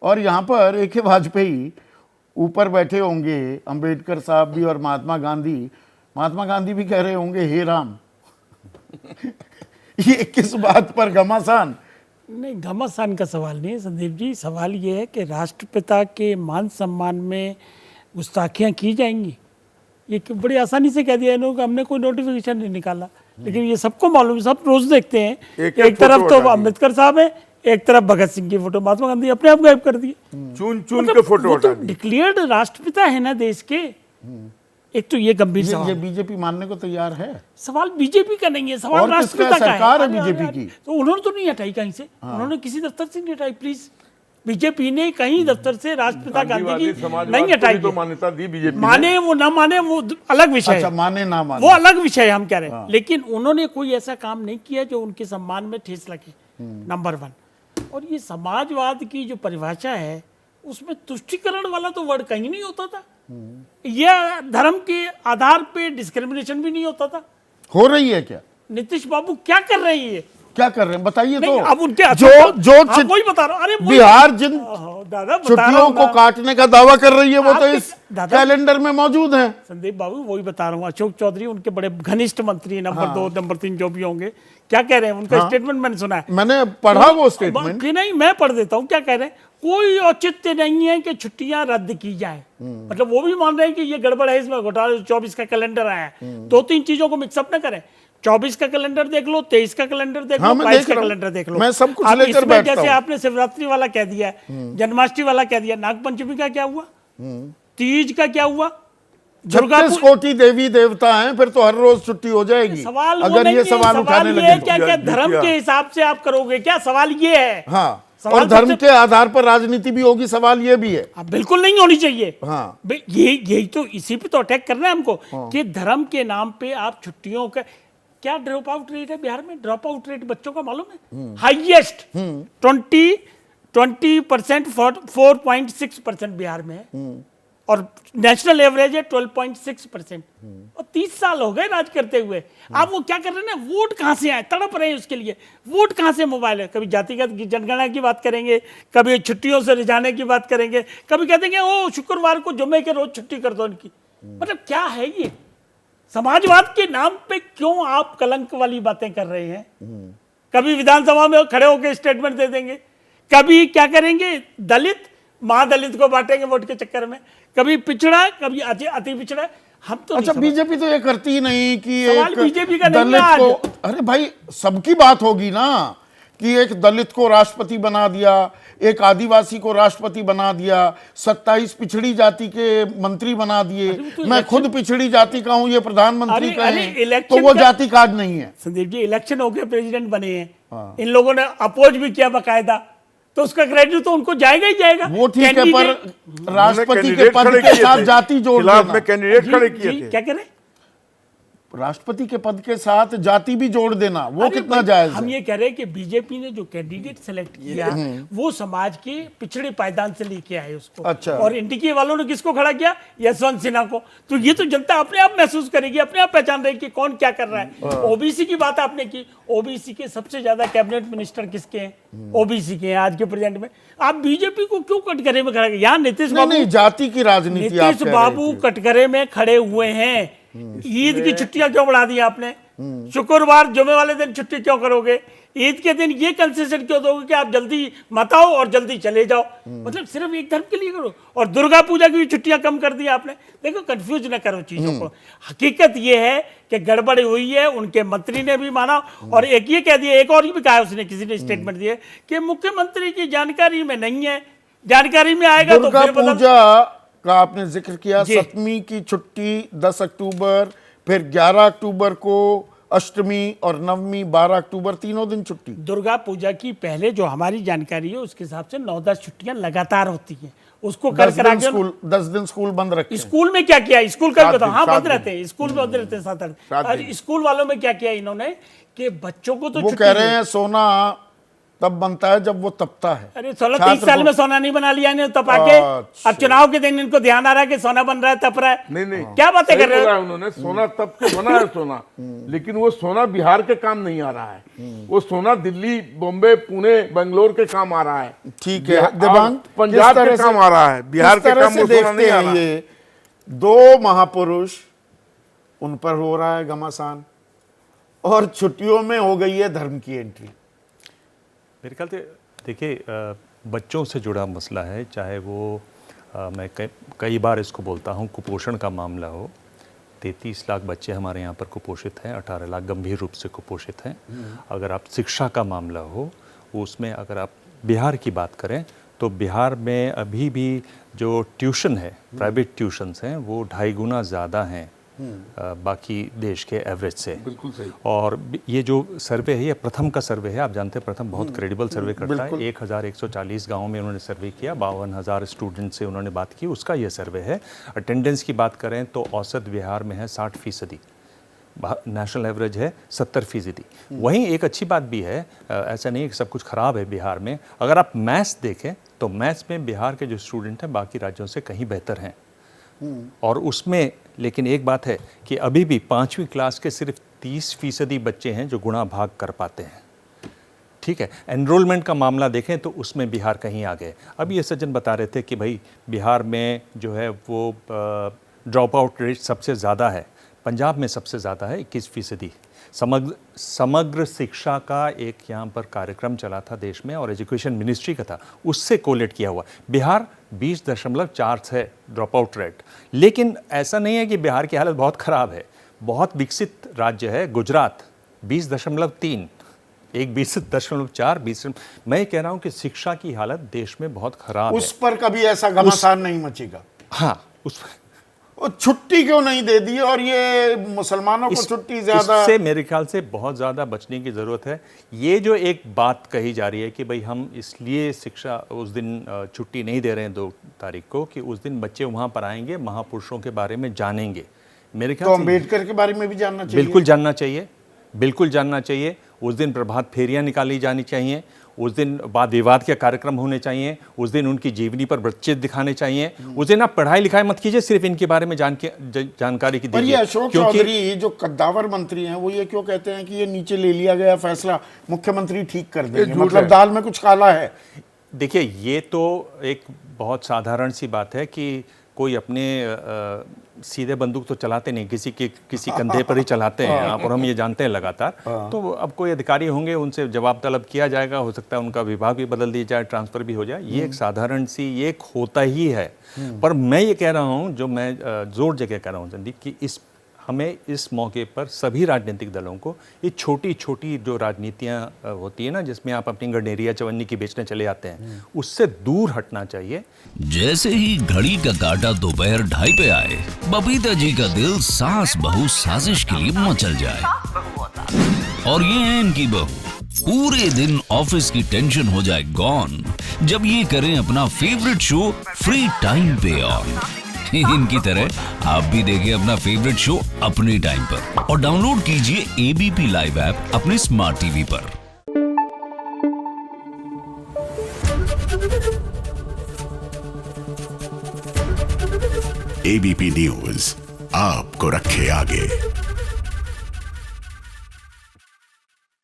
और यहाँ पर एक ही वाजपेयी ऊपर बैठे होंगे, अंबेडकर साहब भी और महात्मा गांधी भी कह रहे होंगे हे राम। ये किस बात पर घमासान? नहीं, घमासान का सवाल नहीं है संदीप जी, सवाल ये है कि राष्ट्रपिता के मान सम्मान में गुस्ताखियाँ की जाएंगी। ये बड़ी आसानी से कह दिया इन्होंने, हमने कोई नोटिफिकेशन नहीं निकाला, लेकिन ये सबको मालूम है, सब रोज देखते हैं। एक तरफ तो अम्बेडकर साहब है, एक तरफ भगत सिंह की फोटो, महात्मा गांधी अपने आप गायब कर दिए, चुन के फोटो हटा दिए। डिक्लेयर्ड राष्ट्रपिता है ना देश के। एक तो ये गंभीर सवाल, ये बीजेपी मानने को तैयार है? सवाल बीजेपी का नहीं है, सवाल राष्ट्रपिता का है। सरकार है बीजेपी की, तो उन्होंने तो नहीं हटाई कहीं से, उन्होंने किसी दफ्तर से नहीं हटाई। प्लीज, बीजेपी ने कहीं दफ्तर से राष्ट्रपिता गांधी की नहीं हटाई। तो मान्यता दी बीजेपी, माने वो ना माने वो अलग विषय है। अच्छा, माने ना माने वो अलग विषय है, हम कह रहे हैं। लेकिन उन्होंने कोई ऐसा काम नहीं किया जो उनके सम्मान में ठेस लगे, नंबर 1। और ये समाजवाद की जो परिभाषा है उसमें तुष्टीकरण वाला तो वर्ड कहीं नहीं होता था। यह धर्म के आधार पे डिस्क्रिमिनेशन भी नहीं होता था। हो रही है क्या? नीतीश बाबू क्या कर रही है? क्या कर रहे हैं बताइए तो। अब उनके वही बता रहा हूं। अरे बिहार जिन दादा छुट्टियों को काटने का दावा कर रही है वो तो इस कैलेंडर में मौजूद है। संदीप बाबू वही बता रहा हूँ। अशोक चौधरी उनके बड़े घनिष्ठ मंत्री, नंबर 2 नंबर 3 जो भी होंगे, क्या कह रहे हैं? उनका स्टेटमेंट मैंने सुना है, मैंने पढ़ा वो स्टेटमेंट। नहीं, मैं पढ़ देता हूँ। क्या कह रहे हैं? कोई औचित्य नहीं है कि छुट्टियां रद्द की जाए। मतलब वो भी मान रहे हैं कि ये गड़बड़ है, इसमें घोटाला। 24 का कैलेंडर आया है, 2-3 चीजों को मिक्सअप न करें। 24 का कैलेंडर देख लो, 23 का कैलेंडर देख लो, 22 का कैलेंडर देख लो। मैं सब कुछ लेकर बैठता हूं। जैसे आपने शिवरात्रि वाला कह दिया, जन्माष्टमी वाला कह दिया, नागपंचमी का क्या हुआ, तीज का क्या हुआ? 36 कोटि देवी देवता हैं, फिर तो हर रोज छुट्टी हो जाएगी। सवाल अगर ये सवाल उठाने लगे तो। क्या धर्म के हिसाब से आप करोगे क्या? सवाल ये है। हाँ, और धर्म के आधार पर राजनीति भी होगी, सवाल ये भी है। बिल्कुल नहीं होनी चाहिए। हाँ, यही तो, इसी पे तो अटैक करना है हमको कि धर्म के नाम पे आप छुट्टियों का। क्या ड्रॉप आउट रेट है बिहार में? ड्रॉप आउट रेट बच्चों का मालूम है? हाईएस्ट 20%, 4.6% बिहार में है, और नेशनल एवरेज है 12.6%। और 30 साल हो गए राज करते हुए। आप वो क्या कर रहे हैं ना, वोट कहां से आए, तड़प रहे हैं उसके लिए। वोट कहां से मोबाइल है? कभी जातिगत जनगणना की बात करेंगे, कभी छुट्टियों से रिझाने की बात करेंगे, कभी कहते हैं ओ शुक्रवार को जुम्मे के रोज छुट्टी कर दो इनकी। मतलब क्या है ये? समाजवाद के नाम पे क्यों आप कलंक वाली बातें कर रहे हैं? कभी विधानसभा में खड़े होकर स्टेटमेंट दे देंगे, कभी क्या करेंगे, दलित महादलित को बांटेंगे वोट के चक्कर में, कभी पिछड़ा, कभी अति पिछड़ा। हम तो अच्छा, बीजेपी तो ये करती ही नहीं कि सवाल बीजेपी का नहीं दलित है को। अरे भाई, सबकी बात होगी ना कि एक दलित को राष्ट्रपति बना दिया, एक आदिवासी को राष्ट्रपति बना दिया, 27 पिछड़ी जाति के मंत्री बना दिए। मैं खुद पिछड़ी जाति का हूं, ये प्रधानमंत्री का है, तो वो जाति कार्ड नहीं है। संदीप जी, इलेक्शन होके प्रेसिडेंट बने हैं, इन लोगों ने अपोज भी किया बकायदा, तो उसका क्रेडिट तो उनको जाएगा ही जाएगा। वो ठीक है, पर राष्ट्रपति के पद के साथ जाति जोड़ देना। कैंडिडेट खड़े किए थे। क्या करें? राष्ट्रपति के पद के साथ जाति भी जोड़ देना, वो कितना जायज है? हम ये कह रहे हैं कि बीजेपी ने जो कैंडिडेट सेलेक्ट किया वो समाज के पिछड़े पायदान से लेके आए उसको। अच्छा। और एनडीए वालों ने किसको खड़ा किया? यशवंत सिन्हा को। तो ये तो जनता अपने आप महसूस करेगी, अपने आप पहचान रही कि कौन क्या कर रहा है। ओबीसी की बात आपने की, ओबीसी के सबसे ज्यादा कैबिनेट मिनिस्टर किसके हैं? ओबीसी के हैं आज के प्रेजेंट में। आप बीजेपी को क्यों कटघरे में खड़ा? यहाँ नीतीश बाबू, जाति की राजनीति, नीतीश बाबू कटघरे में खड़े हुए हैं। ईद की छुट्टियां क्यों बढ़ा दी आपने? शुक्रवार जुमे वाले दिन छुट्टी क्यों करोगे? ईद के दिन ये कंसेशन क्यों दोगे कि आप जल्दी मत आओ और जल्दी चले जाओ? मतलब सिर्फ एक धर्म के लिए करो। और दुर्गा पूजा की छुट्टियां कम कर दी आपने। देखो, कंफ्यूज न करो चीजों को। हकीकत ये है कि गड़बड़ हुई है, उनके मंत्री ने भी माना। और एक ये कह दिया, एक और भी कहा उसने, किसी ने स्टेटमेंट दिए कि मुख्यमंत्री की जानकारी में नहीं है, जानकारी में आएगा तो दुर्गा पूजा का आपने जिक्र किया। 7वीं की छुट्टी 10 अक्टूबर, फिर 11 अक्टूबर को अष्टमी, और 9वीं 12 अक्टूबर, तीनों दिन छुट्टी। दुर्गा पूजा की पहले जो हमारी जानकारी है उसके हिसाब से 9-10 छुट्टियां लगातार होती हैं। उसको कर करा के 10 दिन स्कूल बंद रखे। स्कूल में क्या किया? स्कूल का बताओ। हाँ, बंद रहते हैं, स्कूल बंद रहते हैं 7-8। स्कूल वालों में क्या किया इन्होंने कि बच्चों को तो वो कह रहे हैं सोना तब बनता है जब वो तपता है। अरे 16-23 साल में सोना नहीं बना लिया इन्होंने तपा के। अब चुनाव के दिन इनको ध्यान आ रहा है कि सोना बन रहा है, तप रहा है। नहीं क्या बातें कर रहे हो? उन्होंने सोना तब के बना है सोना, लेकिन वो सोना बिहार के काम नहीं आ रहा है। वो सोना दिल्ली, बॉम्बे, पुणे, बेंगलोर के काम आ रहा है। ठीक है देवांग, पंजाब के काम आ रहा है, बिहार के काम वो सोना नहीं आ रहा है। ये दो महापुरुष, उन पर हो रहा है घमासान, और छुट्टियों में हो गई है धर्म की एंट्री। मेरे ख्याल से देखिए, बच्चों से जुड़ा मसला है, चाहे वो मैं कई बार इसको बोलता हूँ, कुपोषण का मामला हो। 33 लाख बच्चे हमारे यहाँ पर कुपोषित हैं, 18 लाख गंभीर रूप से कुपोषित हैं। अगर आप शिक्षा का मामला हो, उसमें अगर आप बिहार की बात करें तो बिहार में अभी भी जो ट्यूशन है, प्राइवेट ट्यूशन्स हैं, वो 2.5 गुना ज़्यादा हैं बाकी देश के एवरेज से। बिल्कुल सही। और ये जो सर्वे है, ये प्रथम का सर्वे है। आप जानते हैं प्रथम बहुत क्रेडिबल सर्वे करता है। 1140 गाँव में उन्होंने सर्वे किया, 52,000 स्टूडेंट से उन्होंने बात की, उसका ये सर्वे है। अटेंडेंस की बात करें तो औसत बिहार में है 60%, नेशनल एवरेज है 70%। वहीं एक अच्छी बात भी है, ऐसा नहीं है कि सब कुछ ख़राब है बिहार में। अगर आप मैथ्स देखें तो मैथ्स में बिहार के जो स्टूडेंट हैं बाकी राज्यों से कहीं बेहतर हैं। और उसमें लेकिन एक बात है कि अभी भी 5वीं क्लास के सिर्फ 30% बच्चे हैं जो गुणा भाग कर पाते हैं। ठीक है, एनरोलमेंट का मामला देखें तो उसमें बिहार कहीं आगे। अभी ये सज्जन बता रहे थे कि भाई बिहार में जो है वो ड्रॉप आउट रेट सबसे ज़्यादा है, पंजाब में सबसे ज़्यादा है 21%। समग्र शिक्षा का एक यहाँ पर कार्यक्रम चला था देश में, और एजुकेशन मिनिस्ट्री का था, उससे कोलेट किया हुआ। बिहार 20.4 है ड्रॉप आउट रेट। लेकिन ऐसा नहीं है कि बिहार की हालत बहुत ख़राब है। बहुत विकसित राज्य है गुजरात, 20.3, एक 20.4। मैं कह रहा हूँ कि शिक्षा की हालत देश में बहुत ख़राब है। उस पर कभी ऐसा घमासान नहीं मचेगा। हाँ, उस छुट्टी क्यों नहीं दे दी, और ये मुसलमानों को छुट्टी ज्यादा, इससे मेरे ख्याल से बहुत ज़्यादा बचने की ज़रूरत है। ये जो एक बात कही जा रही है कि भाई हम इसलिए शिक्षा उस दिन छुट्टी नहीं दे रहे हैं 2 तारीख को कि उस दिन बच्चे वहाँ पर आएंगे, महापुरुषों के बारे में जानेंगे। मेरे ख्याल तो से अम्बेडकर के बारे में भी जानना चाहिए। बिल्कुल जानना चाहिए, बिल्कुल जानना चाहिए। उस दिन प्रभात फेरियाँ निकाली जानी चाहिए, उस दिन वाद विवाद के कार्यक्रम होने चाहिए, उस दिन उनकी जीवनी पर बच्चे दिखाने चाहिए। उस दिन आप पढ़ाई लिखाई मत कीजिए, सिर्फ इनके बारे में जानकारी की पर दीजिए। ये अशोक चौधरी जो कद्दावर मंत्री हैं, वो ये क्यों कहते हैं कि ये नीचे ले लिया गया फैसला मुख्यमंत्री ठीक कर देंगे, मतलब दाल में कुछ काला है। देखिए, ये तो एक बहुत साधारण सी बात है कि कोई अपने सीधे बंदूक तो चलाते नहीं, किसी कंधे पर ही चलाते हैं आप और हम ये जानते हैं लगातार। तो अब कोई अधिकारी होंगे, उनसे जवाब तलब किया जाएगा, हो सकता है उनका विभाग भी बदल दिया जाए, ट्रांसफर भी हो जाए। ये एक साधारण सी ये एक होता ही है। पर मैं ये कह रहा हूँ, जो मैं जोर जगह कह रहा हूँ संदीप, कि हमें इस मौके पर सभी राजनीतिक दलों को ये छोटी छोटी जो राजनीतियाँ होती है ना, जिसमें आप अपनी गडनेरिया चवन्नी की बेचने चले आते हैं, उससे दूर हटना चाहिए। जैसे ही घड़ी का काटा दोपहर 2:30 पे आए, बबीता जी का दिल सास बहू साजिश के लिए मचल जाए। और ये है इनकी बहू, पूरे दिन ऑफिस की टेंशन हो जाए गॉन जब ये करें अपना फेवरेट शो फ्री टाइम पे ऑन। इनकी तरह आप भी देखिए अपना फेवरेट शो अपने टाइम पर और डाउनलोड कीजिए एबीपी लाइव ऐप अपने स्मार्ट टीवी पर। एबीपी न्यूज आपको रखे आगे।